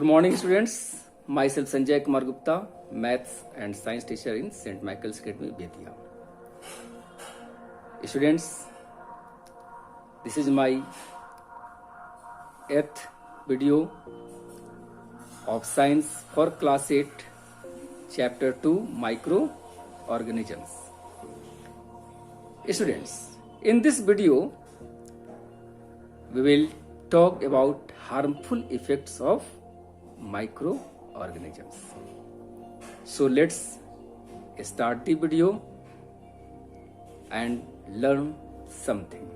Good morning, students. Myself Sanjay Kumar Gupta, Maths and Science teacher in St. Michael's Academy, Bethiya. Students, this is my 8th video of Science for Class 8, Chapter 2, Microorganisms. Students, in this video, we will talk about harmful effects of microorganisms. So let's start the video and learn something.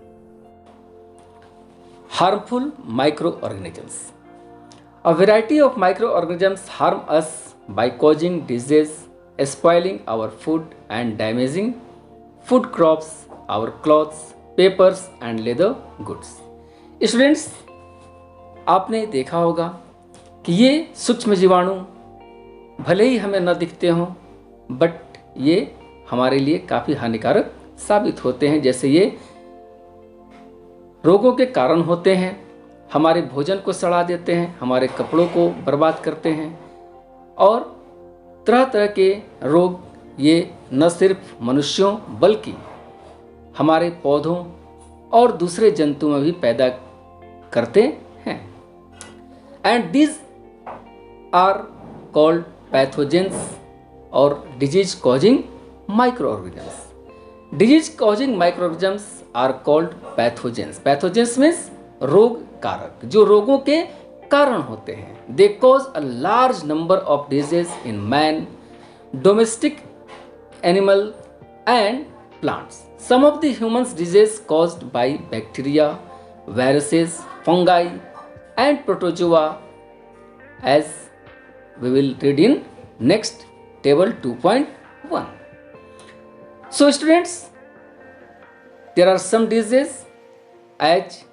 Harmful microorganisms. A variety of microorganisms harm us by causing disease, spoiling our food and damaging food crops, our clothes, papers and leather goods. Students, आपने देखा होगा कि ये सूक्ष्म जीवाणु भले ही हमें न दिखते हों, बट ये हमारे लिए काफ़ी हानिकारक साबित होते हैं। जैसे ये रोगों के कारण होते हैं, हमारे भोजन को सड़ा देते हैं, हमारे कपड़ों को बर्बाद करते हैं और तरह तरह के रोग ये न सिर्फ मनुष्यों बल्कि हमारे पौधों और दूसरे जंतुओं में भी पैदा करते हैं। And these are called pathogens और disease causing microorganisms. Disease causing microorganisms are called pathogens. Pathogens means रोग कारक, जो रोगों के कारण होते हैं। They cause a large number of disease in man, domestic animal and plants. Some of the humans disease caused by bacteria, viruses, fungi and protozoa, as we will read in next table 2.1. So students, there are some diseases as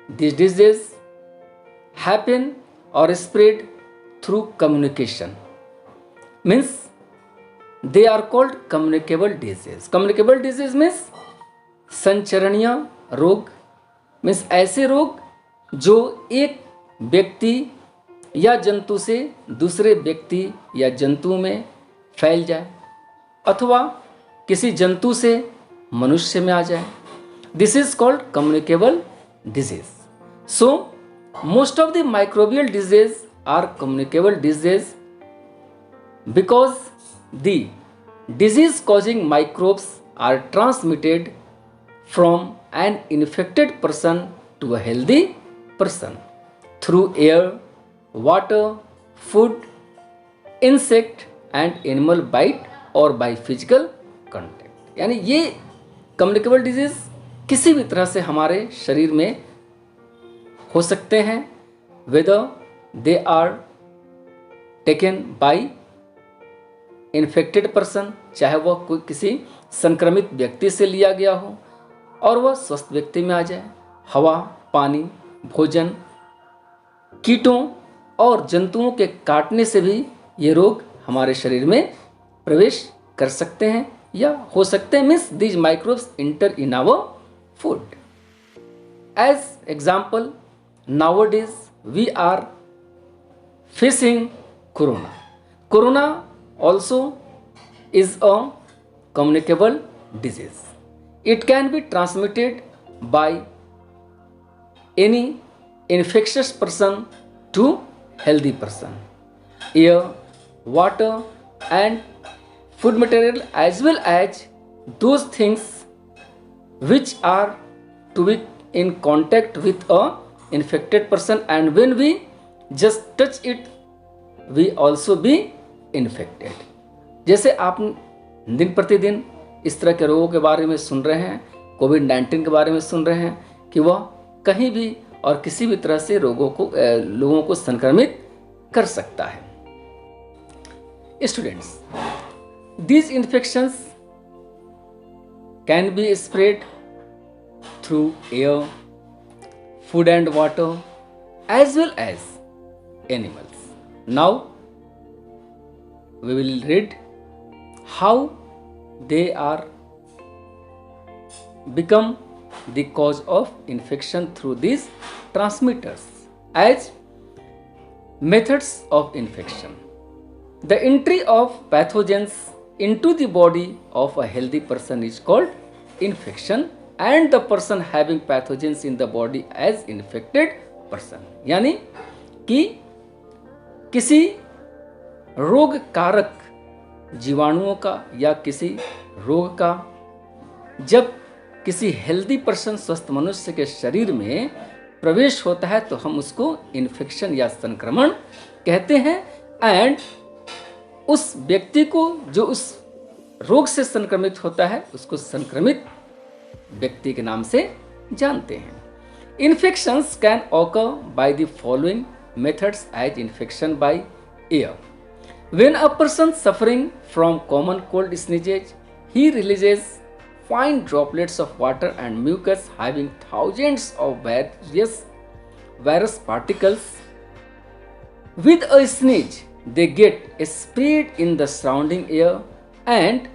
these diseases happen or spread through communication. Means they are called communicable disease. Communicable disease means संचरणीय रोग, means ऐसे रोग जो एक व्यक्ति या जंतु से दूसरे व्यक्ति या जंतु में फैल जाए अथवा किसी जंतु से मनुष्य में आ जाए. This is called communicable disease. So most of the microbial disease are communicable disease because the disease causing microbes are transmitted from an infected person to a healthy person through air, water, food, insect and animal bite or by physical contact. यानी ये communicable disease किसी भी तरह से हमारे शरीर में हो सकते हैं, whether they are taken by infected person, चाहे वह कोई किसी संक्रमित व्यक्ति से लिया गया हो और वह स्वस्थ व्यक्ति में आ जाए. हवा, पानी, भोजन, कीटों और जंतुओं के काटने से भी ये रोग हमारे शरीर में प्रवेश कर सकते हैं या हो सकते हैं. Means these microbes enter in our food. As example, nowadays we are facing corona. Corona also is a communicable disease. It can be transmitted by any infectious person to healthy person. Air, water and food material as well as those things which are to be in contact with a infected person, and when we just touch it we also be infected. जैसे आप दिन प्रतिदिन इस तरह के रोगों के बारे में सुन रहे हैं, कोविड-19 के बारे में सुन रहे हैं कि वह कहीं भी और किसी भी तरह से लोगों को संक्रमित कर सकता है. Students, these infections can be spread through air, food and water as well as animals. Now we will read how they are become the cause of infection through these transmitters. As Methods of infection. The entry of pathogens into the body of a healthy person is called infection and the person having pathogens in the body as infected person. यानी कि किसी रोग कारक जीवाणुओं का या किसी रोग का जब किसी हेल्दी पर्सन स्वस्थ मनुष्य के शरीर में प्रवेश होता है तो हम उसको इन्फेक्शन या संक्रमण कहते हैं। एंड उस व्यक्ति को जो उस रोग से संक्रमित होता है उसको संक्रमित व्यक्ति के नाम से जानते हैं। Infections can occur by the following methods as infection by air. When a person suffering from common cold sneezes, he releases fine droplets of water and mucus having thousands of various virus particles. With a sneeze, they get spread in the surrounding air and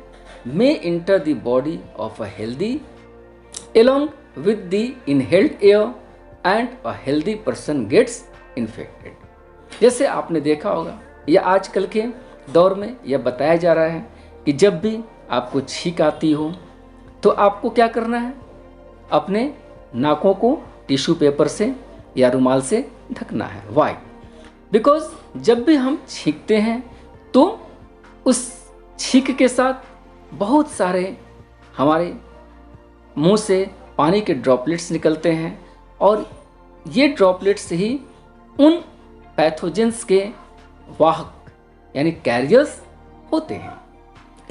may enter the body of a healthy along with the inhaled air and a healthy person gets infected. जैसे आपने देखा होगा या आजकल के दौर में यह बताया जा रहा है कि जब भी आपको छींक आती हो तो आपको क्या करना है, अपने नाकों को टिश्यू पेपर से या रुमाल से ढकना है। वाई? बिकॉज जब भी हम छींकते हैं तो उस छींक के साथ बहुत सारे हमारे मुंह से पानी के ड्रॉपलेट्स निकलते हैं और ये ड्रॉपलेट्स ही उन पैथोजेंस के वाहक यानी कैरियर्स होते हैं।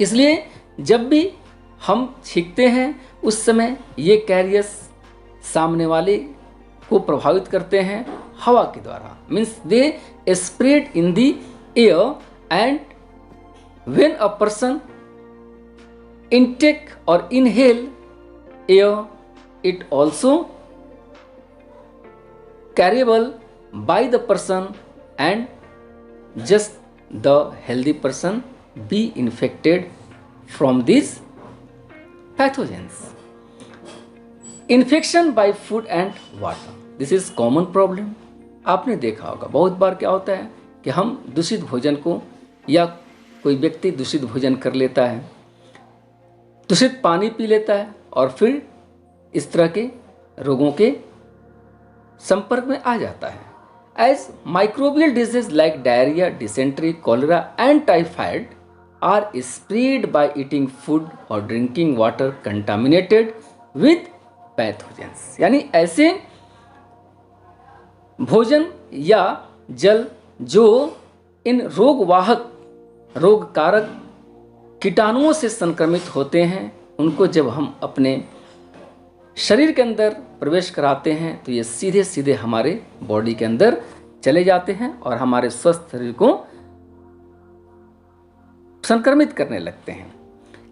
इसलिए जब भी हम छींकते हैं उस समय ये कैरियर्स सामने वाले को प्रभावित करते हैं हवा के द्वारा, means they spread in the air and when a person intake और inhale air it also carriable by the person and just the healthy person be infected from these pathogens. Infection by food and water. This is common problem. आपने देखा होगा बहुत बार क्या होता है कि हम दूषित भोजन को या कोई व्यक्ति दूषित भोजन कर लेता है, दूषित पानी पी लेता है और फिर इस तरह के रोगों के संपर्क में आ जाता है। As microbial diseases like diarrhea, dysentery, cholera and typhoid are spread by eating food or drinking water contaminated with pathogens. यानी ऐसे भोजन या जल जो इन रोगवाहक रोग कारक कीटाणुओं से संक्रमित होते हैं उनको जब हम अपने शरीर के अंदर प्रवेश कराते हैं तो ये सीधे सीधे हमारे बॉडी के अंदर चले जाते हैं और हमारे स्वस्थ शरीर को संक्रमित करने लगते हैं।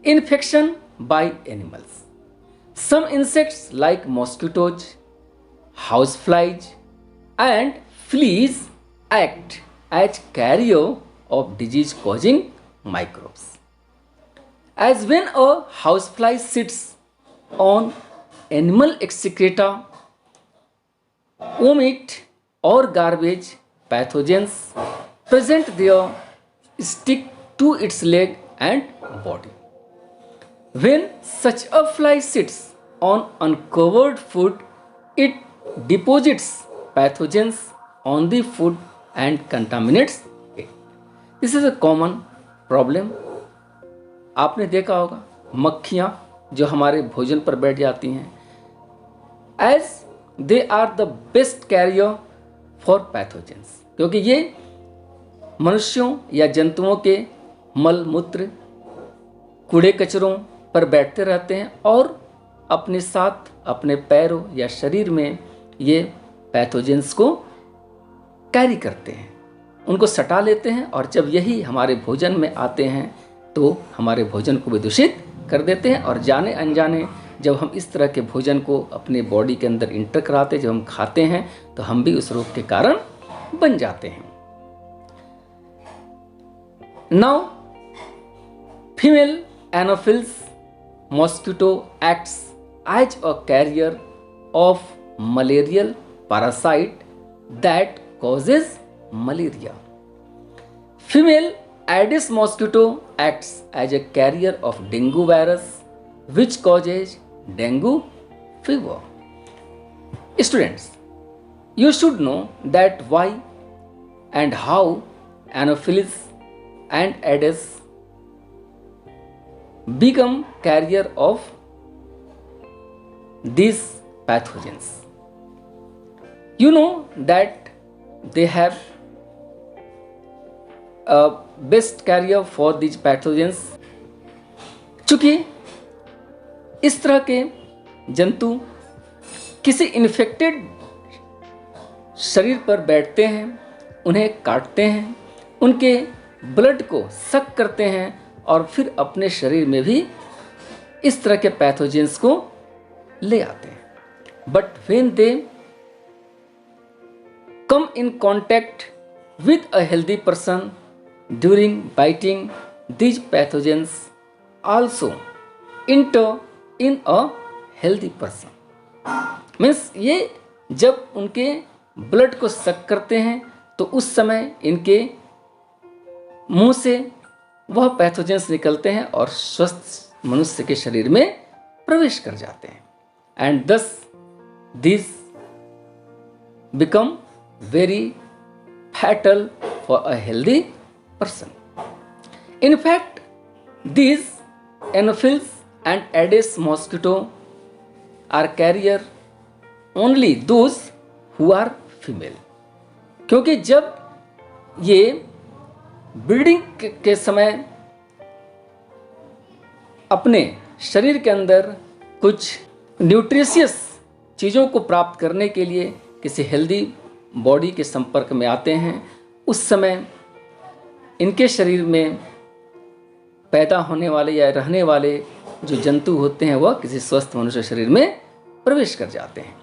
Infection by animals. Some insects like mosquitoes, house flies and fleas act as carrier of disease causing microbes. As when a house fly sits on animal excreta, vomit or garbage, pathogens present there stick to its leg and body. When such a fly sits on uncovered food, it deposits pathogens on the food and contaminates it. This is a common problem. आपने देखा होगा मक्खियाँ जो हमारे भोजन पर बैठ जाती हैं, as they are the best carrier for pathogens, क्योंकि ये मनुष्यों या जंतुओं के मल मूत्र कूड़े कचरों पर बैठते रहते हैं और अपने साथ अपने पैरों या शरीर में ये पैथोजेंस को कैरी करते हैं, उनको सटा लेते हैं और जब यही हमारे भोजन में आते हैं तो हमारे भोजन को भी दूषित कर देते हैं और जाने अनजाने जब हम इस तरह के भोजन को अपने बॉडी के अंदर इंटर कराते, जब हम खाते हैं तो हम भी उस रोग के कारण बन जाते हैं। Now female anopheles mosquito acts as a carrier of malarial parasite that causes malaria. Female Aedes mosquito acts as a carrier of dengue virus which causes dengue fever. Students, you should know that why and how Anopheles and Aedes become carrier of these pathogens. You know that they have a best carrier for these pathogens. चूंकि इस तरह के जंतु किसी infected शरीर पर बैठते हैं, उन्हें काटते हैं, उनके ब्लड को सक करते हैं और फिर अपने शरीर में भी इस तरह के पैथोजेंस को ले आते हैं. But when they come in contact with a healthy person during biting, these pathogens also enter in a healthy person. Means ये जब उनके ब्लड को सक करते हैं तो उस समय इनके मुंह से वह पैथोजेंस निकलते हैं और स्वस्थ मनुष्य के शरीर में प्रवेश कर जाते हैं. एंड दस this become very fatal for a healthy person. In fact, these Anopheles and Aedes mosquito are carrier only those who are female. क्योंकि जब ये ब्रीडिंग के समय अपने शरीर के अंदर कुछ न्यूट्रिशियस चीज़ों को प्राप्त करने के लिए किसी हेल्दी बॉडी के संपर्क में आते हैं, उस समय इनके शरीर में पैदा होने वाले या रहने वाले जो जंतु होते हैं वह किसी स्वस्थ मनुष्य शरीर में प्रवेश कर जाते हैं.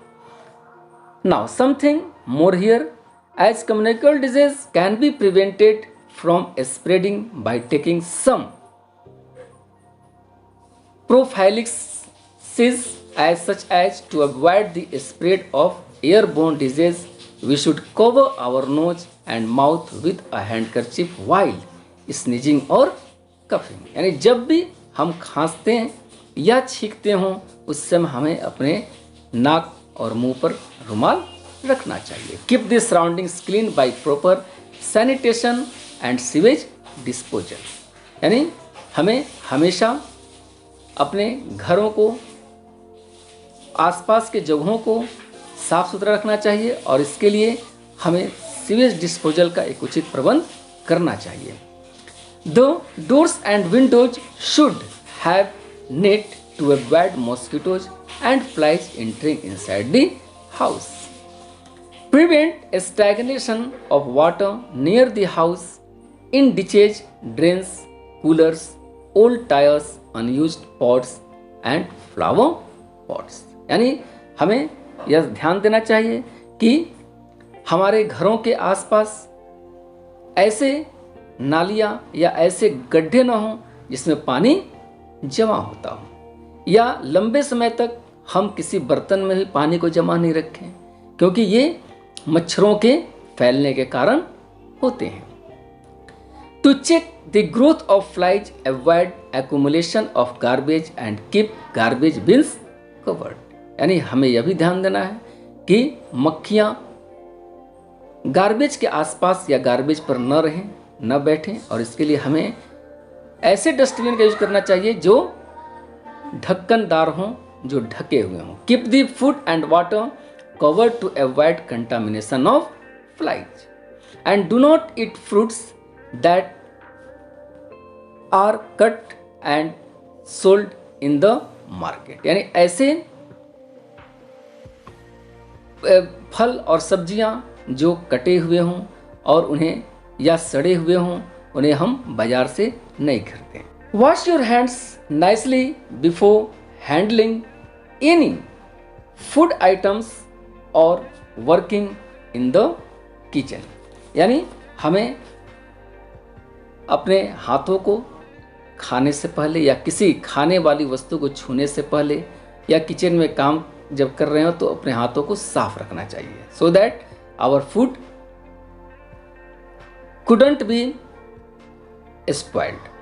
Now something more here, as communicable disease can be prevented from spreading by taking some prophylaxis as such as to avoid the spread of airborne disease. We should cover our nose and mouth with a handkerchief while sneezing or coughing. यानी जब भी हम खांसते हैं या छींकते हों उस समय हमें अपने नाक और मुंह पर रुमाल रखना चाहिए. Keep the surroundings clean by proper sanitation and sewage disposal. यानी हमें हमेशा अपने घरों को, आसपास के जगहों को साफ सुथरा रखना चाहिए और इसके लिए हमें सीवेज डिस्पोजल का एक उचित प्रबंध करना चाहिए. The doors and windows should have net to avoid mosquitoes and flies entering inside the house. Prevent stagnation of water near the house in ditches, drains, coolers, old tyres, unused pots and flower pots. यानी हमें यह ध्यान देना चाहिए कि हमारे घरों के आसपास ऐसे नालियाँ या ऐसे गड्ढे न हों जिसमें पानी जमा होता हो, या लंबे समय तक हम किसी बर्तन में भी पानी को जमा नहीं रखें क्योंकि ये मच्छरों के फैलने के कारण होते हैं. To check the growth of flies, avoid accumulation of garbage and keep garbage bins covered. यानी हमें यह भी ध्यान देना है कि मक्खियाँ गार्बेज के आसपास या गार्बेज पर न रहें, न बैठें, और इसके लिए हमें ऐसे डस्टबिन का यूज करना चाहिए जो ढक्कनदार हों, जो ढके हुए हों. Keep the food and water covered to avoid contamination of flies and do not eat fruits that are cut and sold in the market. यानी ऐसे फल और सब्जियां जो कटे हुए हों और उन्हें या सड़े हुए हों उन्हें हम बाजार से नहीं खरीदें. Wash your hands nicely before handling any food items और वर्किंग इन द किचन. यानी हमें अपने हाथों को खाने से पहले या किसी खाने वाली वस्तु को छूने से पहले या किचन में काम जब कर रहे हो तो अपने हाथों को साफ रखना चाहिए, so that our food couldn't be spoiled.